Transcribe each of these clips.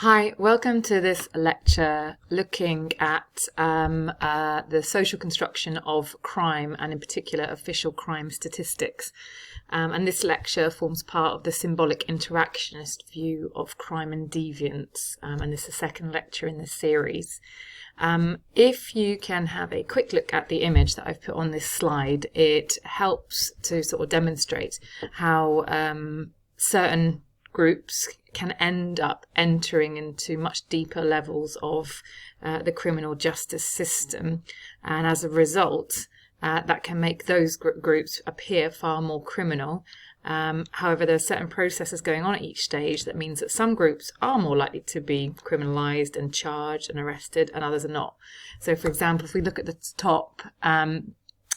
Hi, welcome to this lecture looking at the social construction of crime and in particular official crime statistics. And this lecture forms part of the Symbolic Interactionist view of crime and deviance, and this is the second lecture in this series. If you can have a quick look at the image that I've put on this slide, it helps to sort of demonstrate how certain groups can end up entering into much deeper levels of the criminal justice system, and as a result that can make those groups appear far more criminal. However, there are certain processes going on at each stage that means that some groups are more likely to be criminalised and charged and arrested and others are not. So for example, if we look at the top,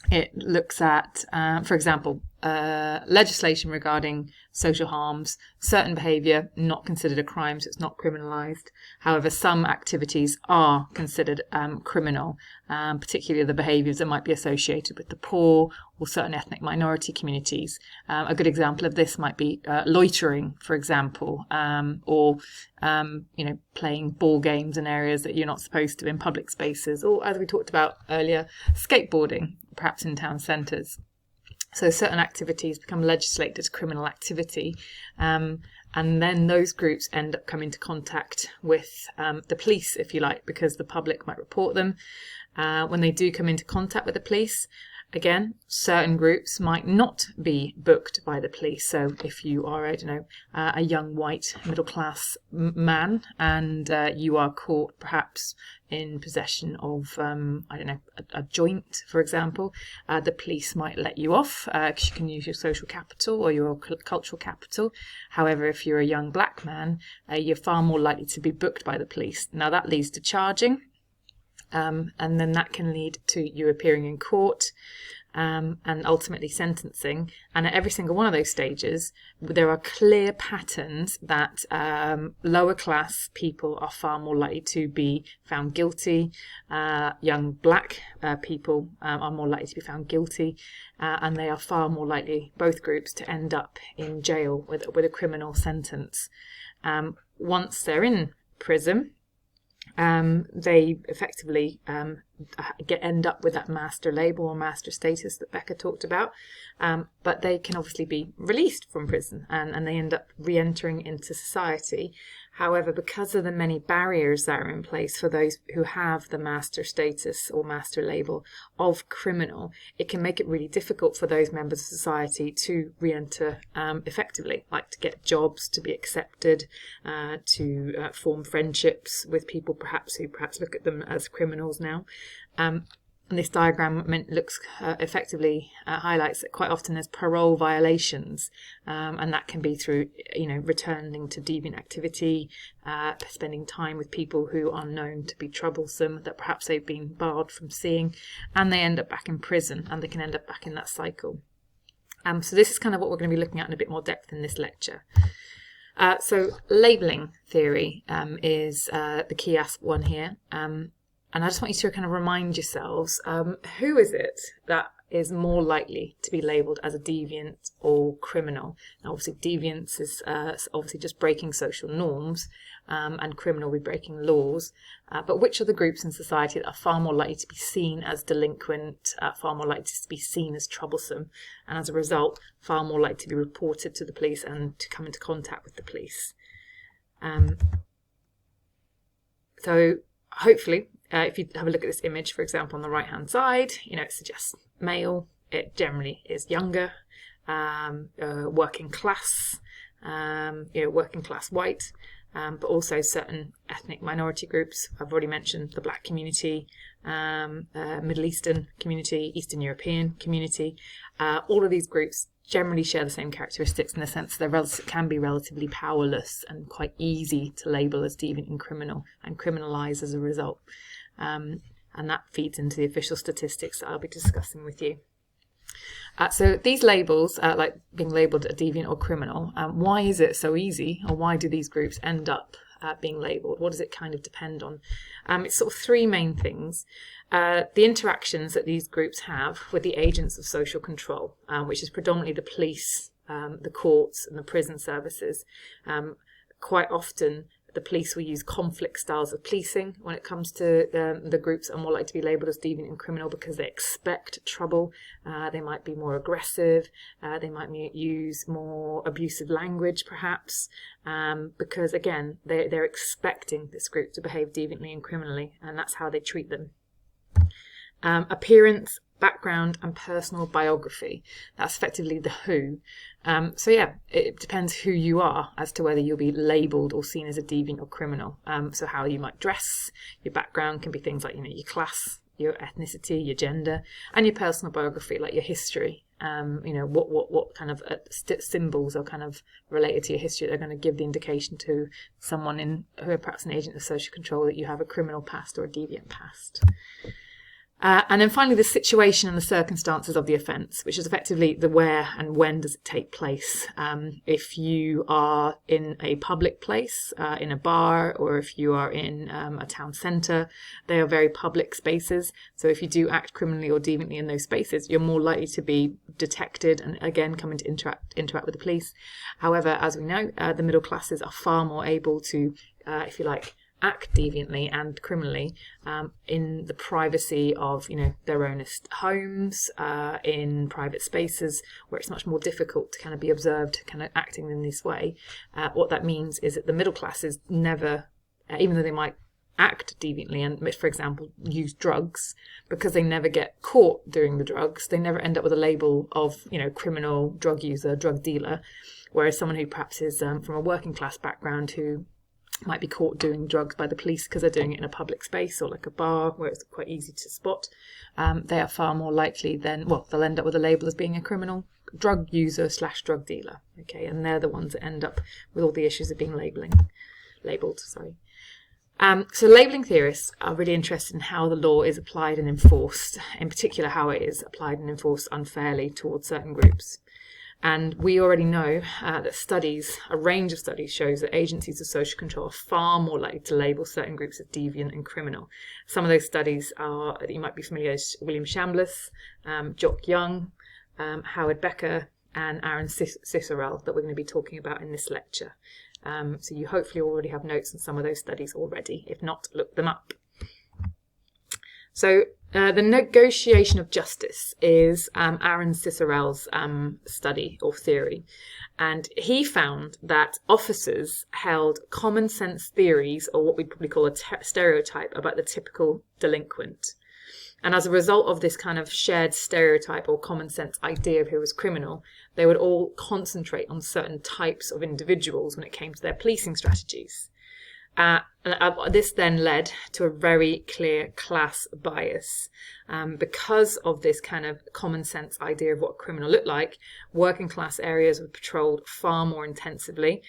it looks at, for example, legislation regarding social harms. Certain behaviour not considered a crime, so it's not criminalised. However, some activities are considered criminal, particularly the behaviours that might be associated with the poor or certain ethnic minority communities. A good example of this might be loitering, for example, or playing ball games in areas that you're not supposed to in public spaces, or as we talked about earlier, skateboarding, perhaps in town centres. So certain activities become legislated as criminal activity, and then those groups end up coming into contact with the police, if you like, because the public might report them. When they do come into contact with the police, again, certain groups might not be booked by the police. So if you are, a young white middle-class man and you are caught perhaps in possession of, a joint, for example, the police might let you off because you can use your social capital or your cultural capital. However, if you're a young black man, you're far more likely to be booked by the police. Now that leads to charging. And then that can lead to you appearing in court and ultimately sentencing. And at every single one of those stages, there are clear patterns that lower class people are far more likely to be found guilty. Young black people are more likely to be found guilty. And they are far more likely, both groups, to end up in jail with a criminal sentence. Once they're in prison, they effectively end up with that master label or master status that Becca talked about, but they can obviously be released from prison and they end up re-entering into society. However, because of the many barriers that are in place for those who have the master status or master label of criminal, it can make it really difficult for those members of society to re-enter effectively, like to get jobs, to be accepted, to form friendships with people who perhaps look at them as criminals now. And this diagram looks effectively highlights that quite often there's parole violations, and that can be through returning to deviant activity, spending time with people who are known to be troublesome that perhaps they've been barred from seeing, and they end up back in prison and they can end up back in that cycle. So this is kind of what we're going to be looking at in a bit more depth in this lecture. So labelling theory is the key one here. And I just want you to kind of remind yourselves, who is it that is more likely to be labelled as a deviant or criminal? Now, obviously, deviance is obviously just breaking social norms, and criminal will be breaking laws. But which are the groups in society that are far more likely to be seen as delinquent, far more likely to be seen as troublesome, and as a result, far more likely to be reported to the police and to come into contact with the police? So hopefully, if you have a look at this image, for example, on the right-hand side, it suggests male. It generally is younger, working class, working class white, but also certain ethnic minority groups. I've already mentioned the black community, Middle Eastern community, Eastern European community. All of these groups generally share the same characteristics in the sense they can be relatively powerless and quite easy to label as deviant and criminal and criminalise as a result. And that feeds into the official statistics that I'll be discussing with you. So these labels, like being labelled a deviant or criminal, why is it so easy, or why do these groups end up being labelled? What does it kind of depend on? It's sort of three main things. The interactions that these groups have with the agents of social control, which is predominantly the police, the courts and the prison services. Quite often The police will use conflict styles of policing when it comes to the groups that are more likely to be labelled as deviant and criminal, because they expect trouble. They might be more aggressive. They might use more abusive language, perhaps, because, again, they're expecting this group to behave deviantly and criminally, and that's how they treat them. Appearance, background and personal biography. That's effectively the who. So yeah, it depends who you are as to whether you'll be labelled or seen as a deviant or criminal. So how you might dress, your background can be things like, your class, your ethnicity, your gender, and your personal biography, like your history. What kind of symbols are kind of related to your history. They're going to give the indication to someone who are perhaps an agent of social control that you have a criminal past or a deviant past. And then finally, the situation and the circumstances of the offence, which is effectively the where and when does it take place. If you are in a public place, in a bar, or if you are in a town centre, they are very public spaces. So if you do act criminally or deviantly in those spaces, you're more likely to be detected and, again, come into interact with the police. However, as we know, the middle classes are far more able to, if you like, act deviantly and criminally in the privacy of their own homes, in private spaces where it's much more difficult to kind of be observed kind of acting in this way. What that means is that the middle classes never, even though they might act deviantly and, for example, use drugs, because they never get caught doing the drugs, they never end up with a label of criminal, drug user, drug dealer, whereas someone who perhaps is from a working class background who might be caught doing drugs by the police because they're doing it in a public space or like a bar where it's quite easy to spot, they are far more likely they'll end up with a label as being a criminal, drug user / drug dealer. Okay, and they're the ones that end up with all the issues of being labelled. So labelling theorists are really interested in how the law is applied and enforced, in particular how it is applied and enforced unfairly towards certain groups. And we already know that a range of studies shows that agencies of social control are far more likely to label certain groups as deviant and criminal. Some of those studies are, that you might be familiar with, William Chambliss, Jock Young, Howard Becker, and Aaron Cicerel, that we're going to be talking about in this lecture. So you hopefully already have notes on some of those studies already. If not, look them up. So the negotiation of justice is Aaron Cicerel's study or theory. And he found that officers held common sense theories, or what we'd probably call a stereotype, about the typical delinquent. And as a result of this kind of shared stereotype or common sense idea of who was criminal, they would all concentrate on certain types of individuals when it came to their policing strategies. This then led to a very clear class bias. Because of this kind of common sense idea of what a criminal looked like, working class areas were patrolled far more intensively,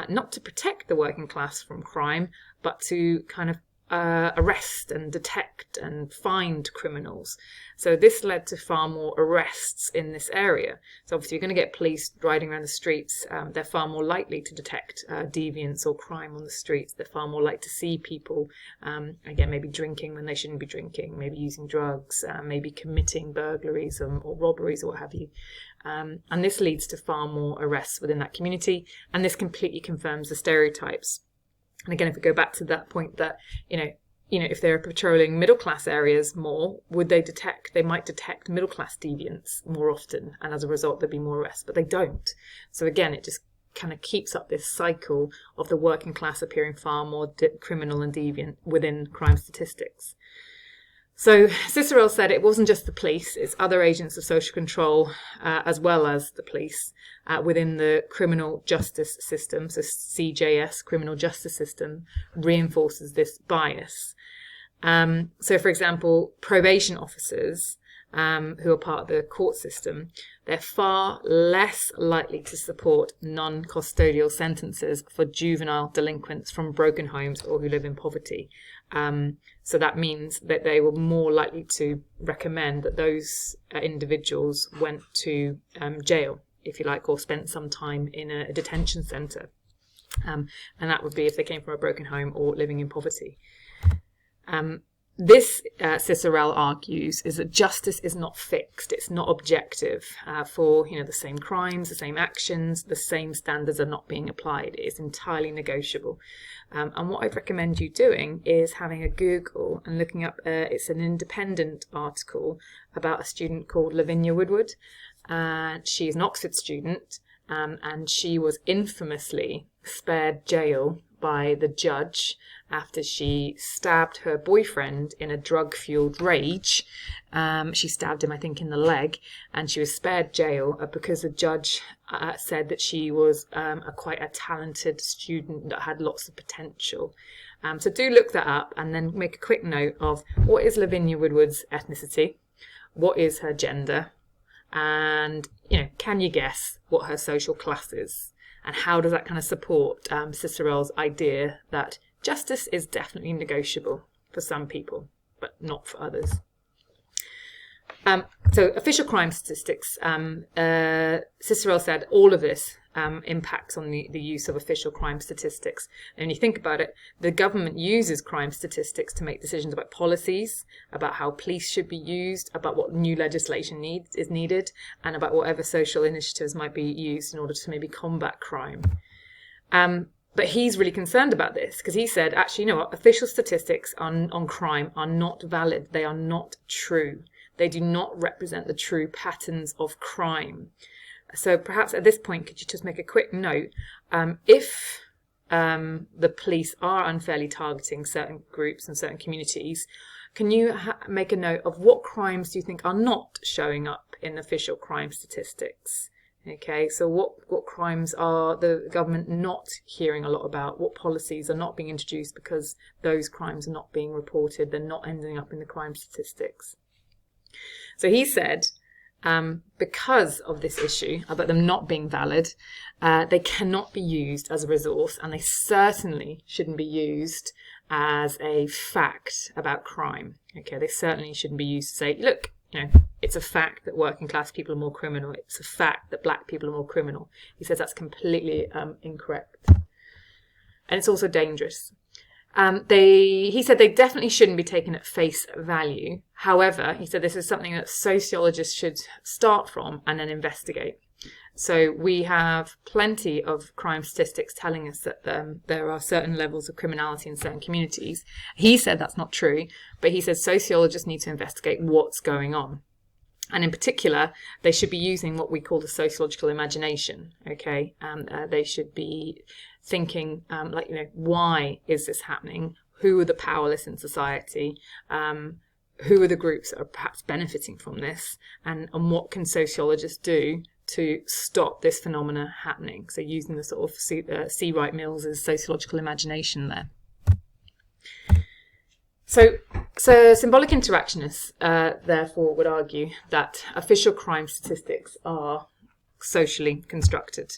not to protect the working class from crime, but to kind of arrest and detect and find criminals. So this led to far more arrests in this area. So obviously you're going to get police riding around the streets. They're far more likely to detect deviance or crime on the streets. They're far more likely to see people, again, maybe drinking when they shouldn't be drinking, maybe using drugs, maybe committing burglaries or robberies or what have you. And this leads to far more arrests within that community. And this completely confirms the stereotypes. And again, if we go back to that point that, if they're patrolling middle class areas more, they might detect middle class deviants more often. And as a result, there'd be more arrests, but they don't. So again, it just kind of keeps up this cycle of the working class appearing far more criminal and deviant within crime statistics. So Cicerel said it wasn't just the police, it's other agents of social control as well as the police within the criminal justice system. So CJS, criminal justice system, reinforces this bias. So for example, probation officers who are part of the court system, they're far less likely to support non-custodial sentences for juvenile delinquents from broken homes or who live in poverty. So that means that they were more likely to recommend that those individuals went to jail, if you like, or spent some time in a detention centre. And that would be if they came from a broken home or living in poverty. This, Cicero argues, is that justice is not fixed. It's not objective. For the same crimes, the same actions, the same standards are not being applied. It is entirely negotiable. And what I'd recommend you doing is having a Google and looking up. It's an independent article about a student called Lavinia Woodward. She's an Oxford student, and she was infamously spared jail by the judge after she stabbed her boyfriend in a drug-fueled rage. She stabbed him, I think, in the leg, and she was spared jail because the judge said that she was quite a talented student that had lots of potential. So do look that up, and then make a quick note of what is Lavinia Woodward's ethnicity, what is her gender, and can you guess what her social class is? And how does that kind of support Cicero's idea that justice is definitely negotiable for some people, but not for others? So official crime statistics, Cicero said all of this impacts on the use of official crime statistics. And when you think about it, the government uses crime statistics to make decisions about policies, about how police should be used, about what new legislation is needed, and about whatever social initiatives might be used in order to maybe combat crime. But he's really concerned about this because he said, actually, official statistics on crime are not valid. They are not true. They do not represent the true patterns of crime. So perhaps at this point, could you just make a quick note? If the police are unfairly targeting certain groups and certain communities, can you make a note of what crimes do you think are not showing up in official crime statistics? Okay, so what crimes are the government not hearing a lot about? What policies are not being introduced because those crimes are not being reported? They're not ending up in the crime statistics. So he said, because of this issue about them not being valid, they cannot be used as a resource, and they certainly shouldn't be used as a fact about crime. Okay, they certainly shouldn't be used to say, look, it's a fact that working class people are more criminal. It's a fact that black people are more criminal. He says that's completely incorrect. And it's also dangerous. He said they definitely shouldn't be taken at face value. However, he said this is something that sociologists should start from and then investigate. So we have plenty of crime statistics telling us that there are certain levels of criminality in certain communities. He said that's not true, but he says sociologists need to investigate what's going on. And in particular, they should be using what we call the sociological imagination. Okay, they should be thinking why is this happening? Who are the powerless in society? Who are the groups that are perhaps benefiting from this? And what can sociologists do to stop this phenomena happening? So using the sort of C. Wright Mills's sociological imagination there. So symbolic interactionists, therefore, would argue that official crime statistics are socially constructed.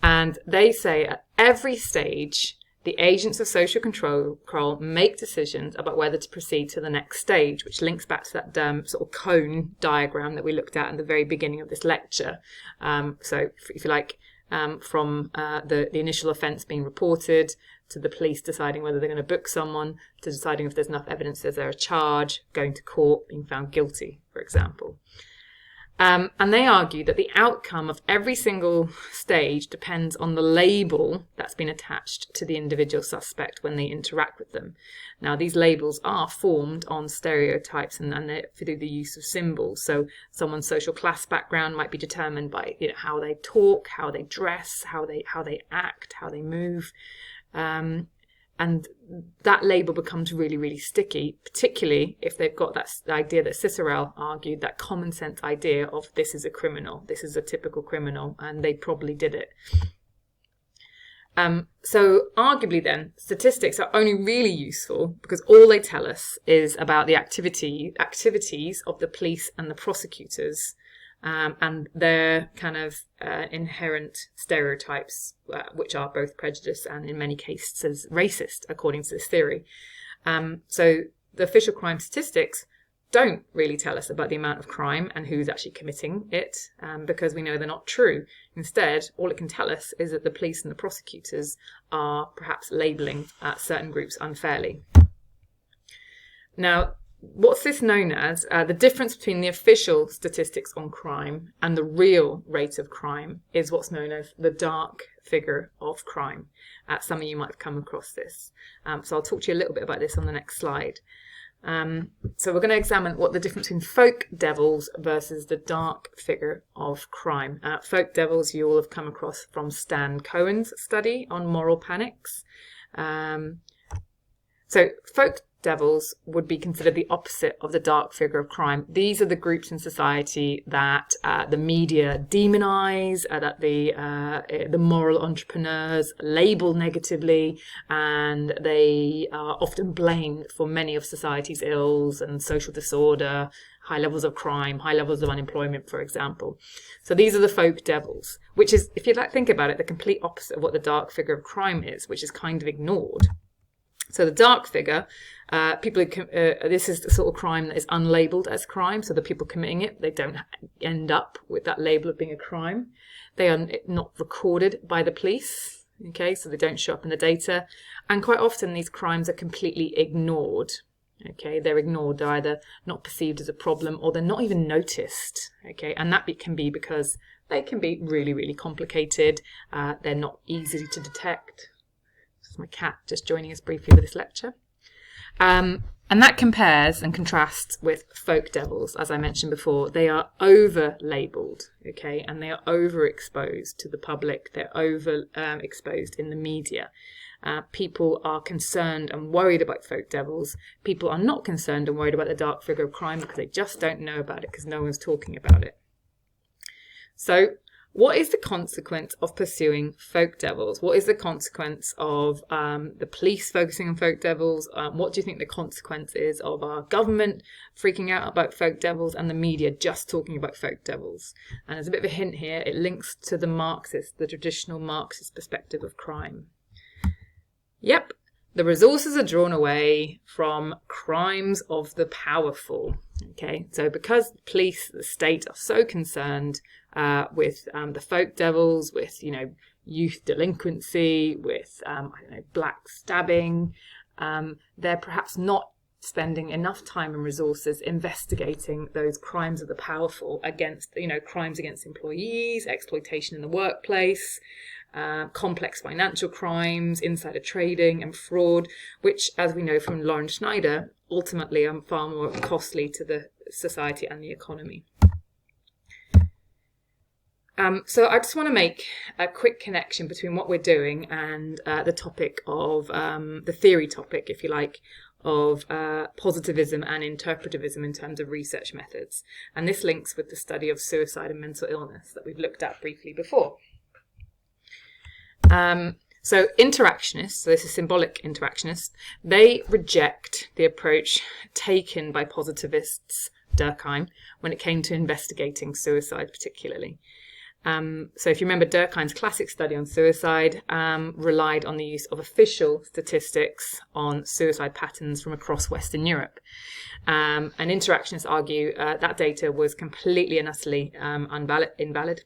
And they say at every stage, the agents of social control make decisions about whether to proceed to the next stage, which links back to that sort of cone diagram that we looked at the very beginning of this lecture. So if you like, from the initial offence being reported, to the police deciding whether they're going to book someone, to deciding if there's enough evidence, is there a charge, going to court, being found guilty, for example. And they argue that the outcome of every single stage depends on the label that's been attached to the individual suspect when they interact with them. Now, these labels are formed on stereotypes and through the use of symbols. So someone's social class background might be determined by how they talk, how they dress, how they act, how they move. And that label becomes really, really sticky, particularly if they've got that idea that Cicero argued, that common sense idea of this is a criminal, this is a typical criminal, and they probably did it. So arguably then, statistics are only really useful because all they tell us is about the activities of the police and the prosecutors, and their kind of inherent stereotypes, which are both prejudiced and in many cases racist, according to this theory. So the official crime statistics don't really tell us about the amount of crime and who's actually committing it, because we know they're not true. Instead, all it can tell us is that the police and the prosecutors are perhaps labelling certain groups unfairly. Now, what's this known as? The difference between the official statistics on crime and the real rate of crime is what's known as the dark figure of crime. Some of you might have come across this. So I'll talk to you a little bit about this on the next slide. So we're going to examine what the difference between folk devils versus the dark figure of crime. Folk devils you all have come across from Stan Cohen's study on moral panics. So folk devils would be considered the opposite of the dark figure of crime. These are the groups in society that the media demonize, that the moral entrepreneurs label negatively, and they are often blamed for many of society's ills and social disorder, high levels of crime, high levels of unemployment, for example. So these are the folk devils, which is, if you think about it, the complete opposite of what the dark figure of crime is, which is kind of ignored. So the dark figure, this is the sort of crime that is unlabeled as crime. So the people committing it, they don't end up with that label of being a crime. They are not recorded by the police. Okay, so they don't show up in the data. And quite often these crimes are completely ignored. Okay, they're ignored. They're either not perceived as a problem or they're not even noticed. Okay, and that can be because they can be really, really complicated. They're not easy to detect. This is my cat just joining us briefly for this lecture. And that compares and contrasts with folk devils, as I mentioned before. They are over-labelled, okay, and they are overexposed to the public. They're over-exposed in the media. People are concerned and worried about folk devils. People are not concerned and worried about the dark figure of crime because they just don't know about it because no one's talking about it. So, what is the consequence of pursuing folk devils? What is the consequence of the police focusing on folk devils? What do you think the consequence is of our government freaking out about folk devils and the media just talking about folk devils? And there's a bit of a hint here. It links to the traditional Marxist perspective of crime. Yep, the resources are drawn away from crimes of the powerful. Okay, so because the police, the state are so concerned with the folk devils, with youth delinquency, with black stabbing, they're perhaps not spending enough time and resources investigating those crimes of the powerful against crimes against employees, exploitation in the workplace, complex financial crimes, insider trading and fraud, which, as we know from Lauren Schneider, ultimately are far more costly to the society and the economy. So I just want to make a quick connection between what we're doing and the topic of, the theory topic, if you like, of positivism and interpretivism in terms of research methods. And this links with the study of suicide and mental illness that we've looked at briefly before. So interactionists, so this is symbolic interactionists, they reject the approach taken by positivists, Durkheim, when it came to investigating suicide particularly. So if you remember, Durkheim's classic study on suicide relied on the use of official statistics on suicide patterns from across Western Europe. And interactionists argue that data was completely and utterly invalid.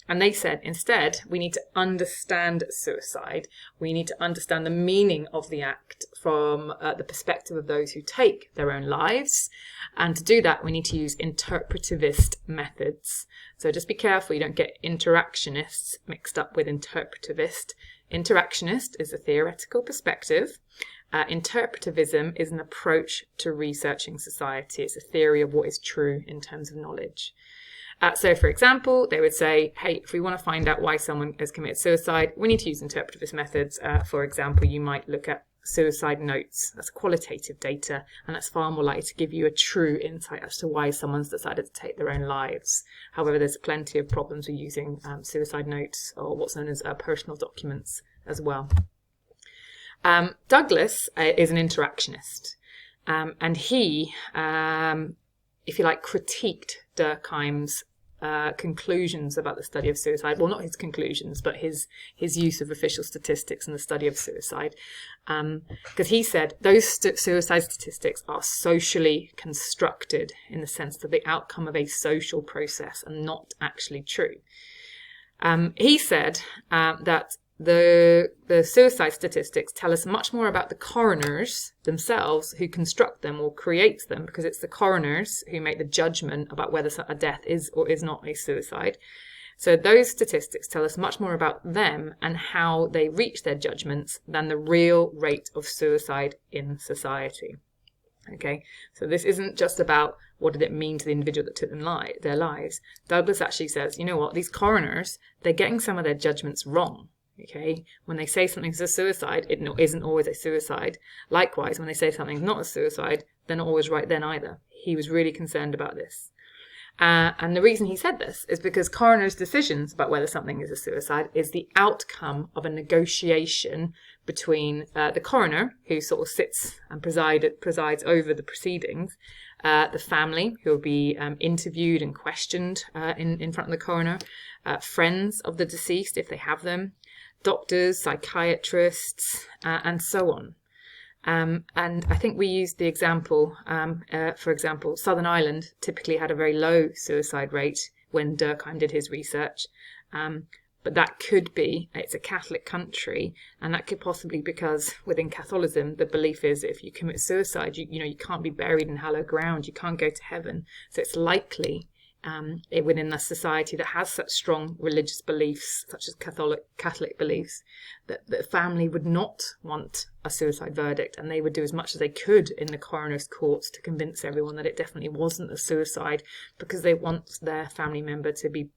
And they said, instead, we need to understand suicide. We need to understand the meaning of the act from the perspective of those who take their own lives. And to do that, we need to use interpretivist methods. So just be careful you don't get interactionists mixed up with interpretivist. Interactionist is a theoretical perspective. Interpretivism is an approach to researching society. It's a theory of what is true in terms of knowledge. So, for example, they would say, hey, if we want to find out why someone has committed suicide, we need to use interpretivist methods. For example, you might look at suicide notes. That's qualitative data, and that's far more likely to give you a true insight as to why someone's decided to take their own lives. However, there's plenty of problems with using suicide notes or what's known as personal documents as well. Douglas is an interactionist, and he, if you like, critiqued Durkheim's conclusions about the study of suicide. Well, not his conclusions, but his use of official statistics in the study of suicide. Because he said those suicide statistics are socially constructed in the sense that the outcome of a social process and not actually true. He said that the suicide statistics tell us much more about the coroners themselves who construct them or create them, because it's the coroners who make the judgment about whether a death is or is not a suicide. So those statistics tell us much more about them and how they reach their judgments than the real rate of suicide in society. Okay, so this isn't just about what did it mean to the individual that took their lives. Douglas actually says, you know what, these coroners, they're getting some of their judgments wrong. Okay, when they say something's a suicide, it isn't always a suicide. Likewise, when they say something's not a suicide, they're not always right then either. He was really concerned about this. And the reason he said this is because coroners' decisions about whether something is a suicide is the outcome of a negotiation between the coroner, who sort of sits and presides over the proceedings, the family, who will be interviewed and questioned in front of the coroner, friends of the deceased, if they have them, doctors, psychiatrists, and so on. And I think we used the example, for example, Southern Ireland typically had a very low suicide rate when Durkheim did his research. But that could be, it's a Catholic country, and that could possibly be because within Catholicism, the belief is if you commit suicide, you can't be buried in hallowed ground, you can't go to heaven. So it's likely within a society that has such strong religious beliefs, such as Catholic beliefs, that the family would not want a suicide verdict, and they would do as much as they could in the coroner's courts to convince everyone that it definitely wasn't a suicide, because they want their family member to be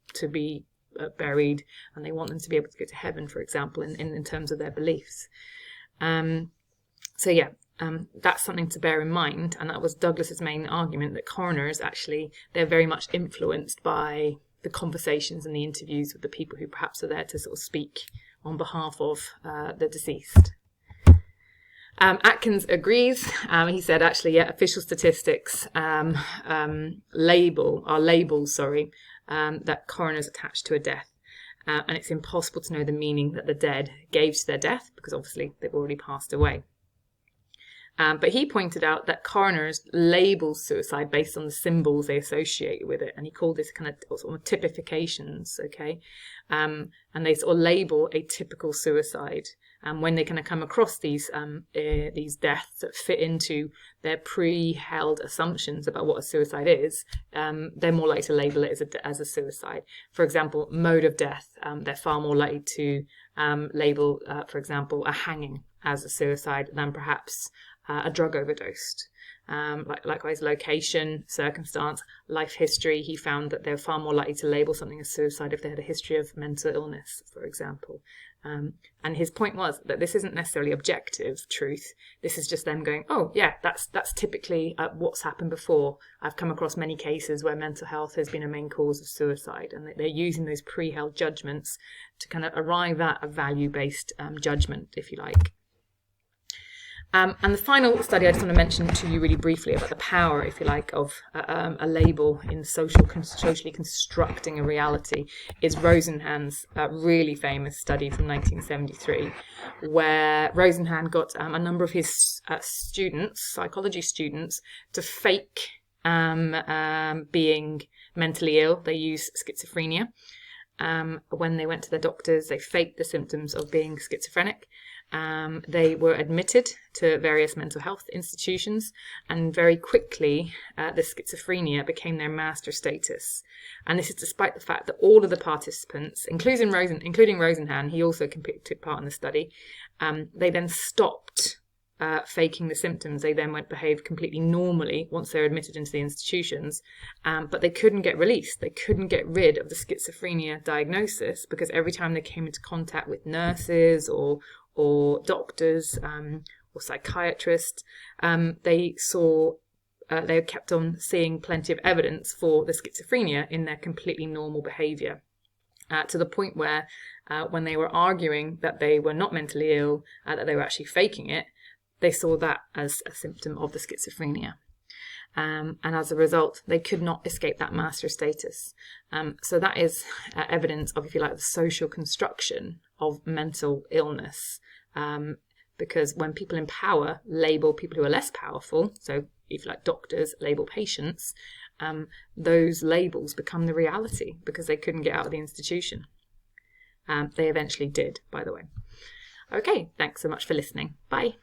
buried, and they want them to be able to go to heaven, for example, in terms of their beliefs. That's something to bear in mind, and that was Douglas's main argument, that coroners actually, they're very much influenced by the conversations and the interviews with the people who perhaps are there to sort of speak on behalf of the deceased. Atkins agrees. He said, actually, official statistics labels that coroners attach to a death, and it's impossible to know the meaning that the dead gave to their death, because obviously they've already passed away. But he pointed out that coroners label suicide based on the symbols they associate with it, and he called this kind of sort of typifications, okay? And they sort of label a typical suicide. And when they kind of come across these deaths that fit into their pre-held assumptions about what a suicide is, they're more likely to label it as a suicide. For example, mode of death, they're far more likely to label, for example, a hanging as a suicide than perhaps a drug overdose. Likewise, location, circumstance, life history. He found that they're far more likely to label something as suicide if they had a history of mental illness, for example. And his point was that this isn't necessarily objective truth. This is just them going, oh yeah, that's typically what's happened before. I've come across many cases where mental health has been a main cause of suicide, and they're using those pre-held judgments to kind of arrive at a value-based judgment, if you like. And the final study I just want to mention to you really briefly about the power, if you like, of a label in socially constructing a reality is Rosenhan's really famous study from 1973, where Rosenhan got a number of his psychology students, to fake being mentally ill. They used schizophrenia. When they went to their doctors, they faked the symptoms of being schizophrenic. They were admitted to various mental health institutions, and very quickly the schizophrenia became their master status. And this is despite the fact that all of the participants, including Rosenhan, he also took part in the study, they then stopped faking the symptoms. They then behaved completely normally once they were admitted into the institutions, but they couldn't get released. They couldn't get rid of the schizophrenia diagnosis, because every time they came into contact with nurses or doctors or psychiatrists, they kept on seeing plenty of evidence for the schizophrenia in their completely normal behaviour, to the point where when they were arguing that they were not mentally ill, that they were actually faking it, they saw that as a symptom of the schizophrenia. And as a result, they could not escape that master status. So that is evidence of, if you like, the social construction of mental illness. Because when people in power label people who are less powerful, so if you like doctors label patients, those labels become the reality because they couldn't get out of the institution. They eventually did, by the way. Okay, thanks so much for listening. Bye.